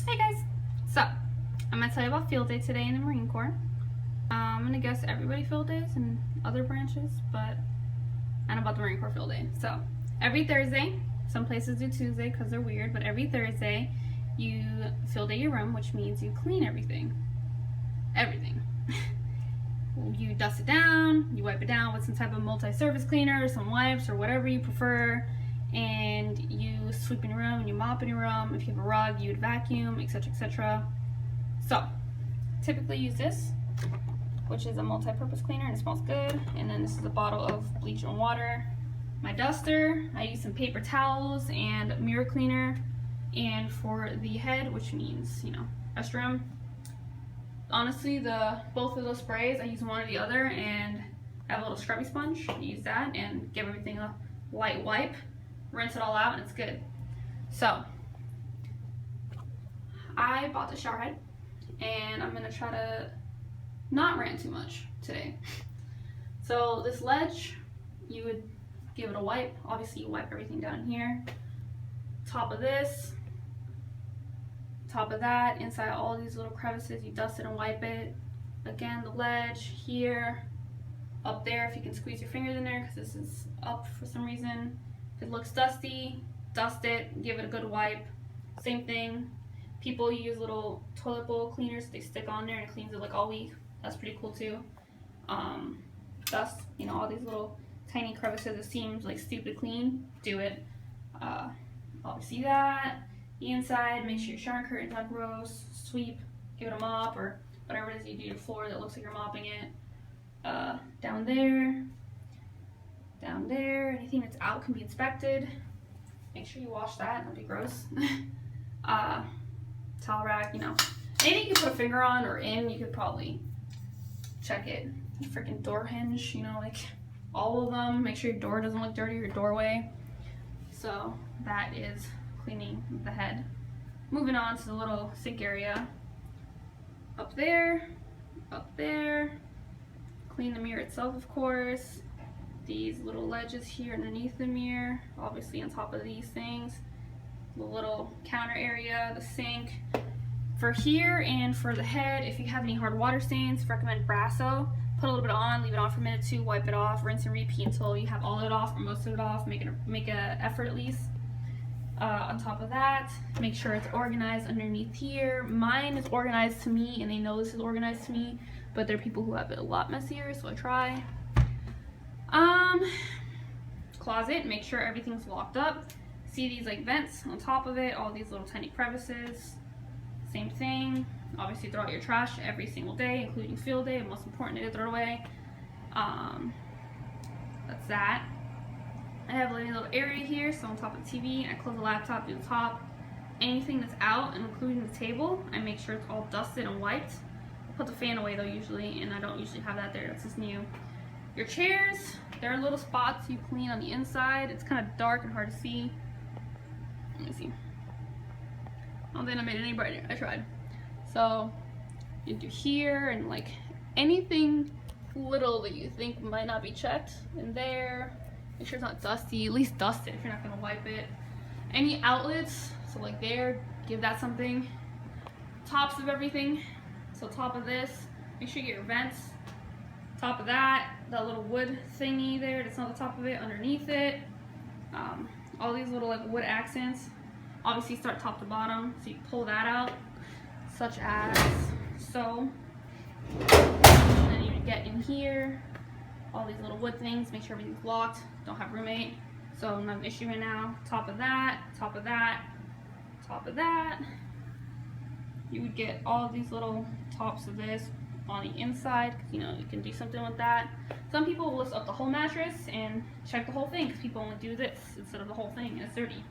Hey guys! So, I'm going to tell you about field day today in the Marine Corps. I'm going to guess everybody field days in other branches, but I know about the Marine Corps field day. So, every Thursday, some places do Tuesday because they're weird, but every Thursday you field day your room, which means you clean everything. Everything. You dust it down, you wipe it down with some type of multi-surface cleaner, some wipes or whatever you prefer, and you sweep in your room and you mop in your room. If you have a rug, you would vacuum, etc., etc. So, typically use this, which is a multi-purpose cleaner and it smells good. And then this is a bottle of bleach and water. My duster, I use some paper towels and mirror cleaner. And for the head, which means, restroom, honestly, both of those sprays, I use one or the other, and I have a little scrubby sponge. I use that and give everything a light wipe, rinse it all out, and it's good. So, I bought the shower head, and I'm gonna try to not rant too much today. So this ledge, you would give it a wipe. Obviously, you wipe everything down here. Top of this. Top of that, inside all these little crevices, you dust it and wipe it. Again, the ledge here, up there, if you can squeeze your fingers in there, because this is up for some reason. If it looks dusty, dust it, give it a good wipe. Same thing. People use little toilet bowl cleaners they stick on there and it cleans it like all week. That's pretty cool too. Dust, all these little tiny crevices, it seems like stupid clean, do it. Obviously that. The inside, make sure your shower curtains aren't gross, sweep, give it a mop, or whatever it is you do to your floor that looks like you're mopping it. Down there, anything that's out can be inspected. Make sure you wash that, that'd be gross. Towel rack, anything you can put a finger on or in, you could probably check it. The freaking door hinge, like all of them. Make sure your door doesn't look dirty, your doorway. So that is cleaning the head. Moving on to the little sink area. Up there. Clean the mirror itself, of course. These little ledges here underneath the mirror, obviously on top of these things. The little counter area, the sink. For here and for the head, if you have any hard water stains, recommend Brasso. Put a little bit on, leave it on for a minute or two, wipe it off, rinse and repeat until you have all of it off or most of it off. Make an effort at least. On top of that, make sure it's organized underneath here. Mine is organized to me and they know this is organized to me, but there are people who have it a lot messier, so I try. Closet, make sure everything's locked up. See these like vents on top of it, all these little tiny crevices. Same thing. Obviously throw out your trash every single day, including field day, and most importantly to throw it away. That's that. I have a little area here, so on top of the TV, I close the laptop, do the top. Anything that's out, including the table, I make sure it's all dusted and wiped. I put the fan away though usually, and I don't usually have that there, that's just new. Your chairs, there are little spots you clean on the inside. It's kind of dark and hard to see. Let me see. I don't think I made it any brighter, I tried. So, you do here, and like anything little that you think might not be checked in there. Make sure it's not dusty, at least dust it if you're not gonna wipe it. Any outlets, so like there, give that something. Tops of everything, so top of this, make sure you get your vents. Top of that little wood thingy there, that's not the top of it, underneath it. All these little like wood accents, obviously start top to bottom, so you pull that out, such as so. And then you get in here, all these little wood things, make sure everything's locked, don't have roommate, so not an issue right now. Top of that, top of that, top of that. You would get all these little tops of this on the inside, because you can do something with that. Some people will lift up the whole mattress and check the whole thing, because people only do this instead of the whole thing, and it's dirty.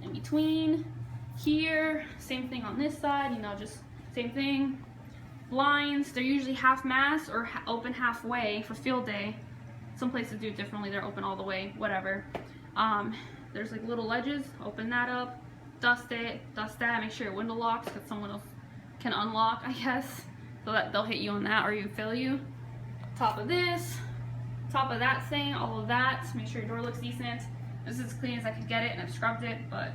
In between, here, same thing on this side, just same thing. Blinds, they're usually half mast or open halfway for field day. Some places do it differently, they're open all the way, whatever. There's like little ledges, open that up, dust it, dust that, make sure your window locks because someone else can unlock, I guess, so that they'll hit you on that or you fail you. Top of this, top of that thing, all of that, make sure your door looks decent. This is as clean as I could get it and I've scrubbed it, but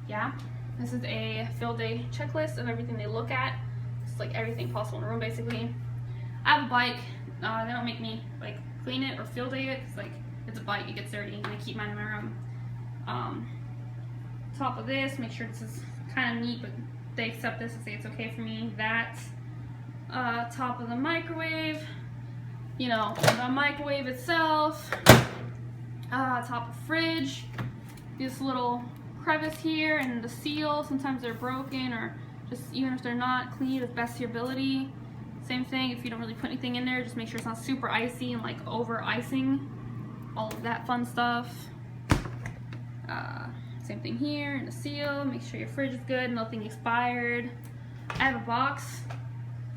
yeah. This is a field day checklist of everything they look at. It's like everything possible in the room basically. I have a bike. They don't make me like clean it or field day it because like it's a bike, it gets dirty, and I keep mine in my room. Top of this, make sure this is kind of neat, but they accept this and say it's okay for me. That top of the microwave, you know, the microwave itself. Top of fridge, this little crevice here and the seal, sometimes they're broken, or just even if they're not, clean as best of your ability. Same thing, if you don't really put anything in there, just make sure it's not super icy and like over icing, all of that fun stuff. Same thing here in the seal, make sure your fridge is good, nothing expired. I have a box.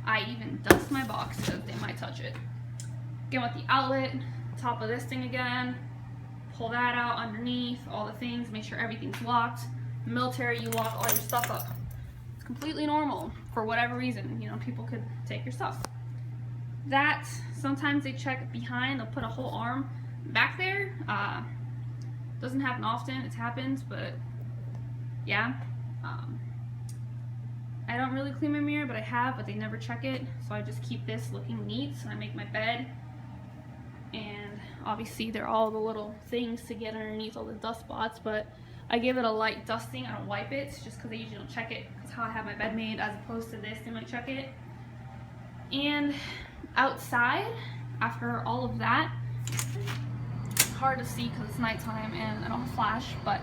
I even dust my box because they might touch it. Again with the outlet, top of this thing again, pull that out underneath, all the things, make sure everything's locked. Military, you lock all your stuff up. It's completely normal for whatever reason, you know, people could take your stuff. That, sometimes they check behind, they'll put a whole arm back there. Doesn't happen often, it's happened, but yeah. I don't really clean my mirror, but I have, but they never check it, so I just keep this looking neat. So I make my bed, and obviously there are all the little things to get underneath all the dust spots, but I give it a light dusting. I don't wipe it, just because they usually don't check it, because how I have my bed made, as opposed to this, they might check it. And outside, after all of that, it's hard to see because it's nighttime and I don't have flash, but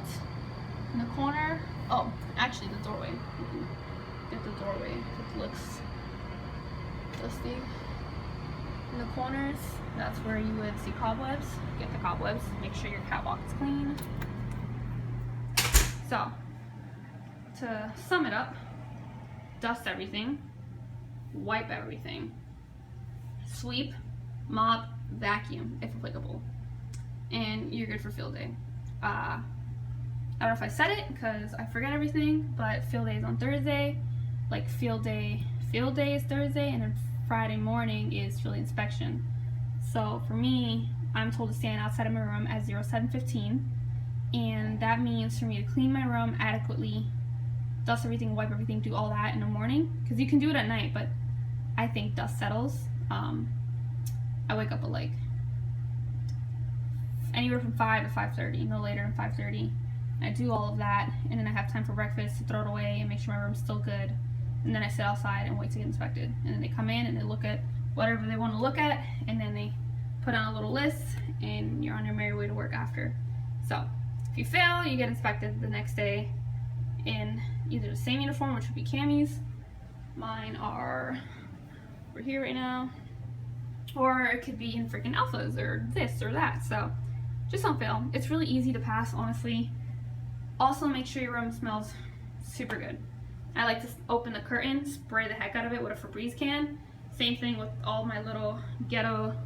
in the corner, oh, actually the doorway. Get the doorway, it looks dusty. In the corners, that's where you would see cobwebs. Get the cobwebs, make sure your catwalk is clean. So, to sum it up, dust everything, wipe everything, sweep, mop, vacuum if applicable, and you're good for field day. I don't know if I said it because I forget everything, but field day is on Thursday. Like field day is Thursday, and then Friday morning is field inspection. So for me, I'm told to stand outside of my room at 07:15, and that means for me to clean my room adequately, dust everything, wipe everything, do all that in the morning, because you can do it at night, but I think dust settles. I wake up at like anywhere from 5 to 5:30, no later than 5:30. I do all of that, and then I have time for breakfast to throw it away and make sure my room's still good. And then I sit outside and wait to get inspected. And then they come in and they look at whatever they want to look at, and then they put on a little list, and you're on your merry way to work after. So if you fail, you get inspected the next day in either the same uniform, which would be camis. Mine are over here right now, or it could be in freaking alphas or this or that. So just don't fail. It's really easy to pass, honestly. Also, make sure your room smells super good. I like to open the curtain, spray the heck out of it with a Febreze can. Same thing with all my little ghetto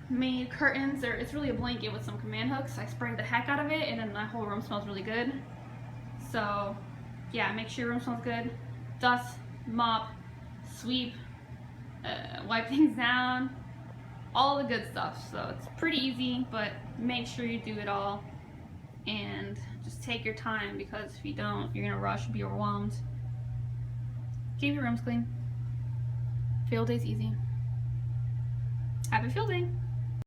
made curtains. It's really a blanket with some command hooks. I spray the heck out of it, and then my whole room smells really good. So yeah, make sure your room smells good. Dust, mop, sweep, wipe things down, all the good stuff. So it's pretty easy, but make sure you do it all, and just take your time, because if you don't, you're gonna rush, be overwhelmed. Keep your rooms clean. Field day's easy. Happy field day.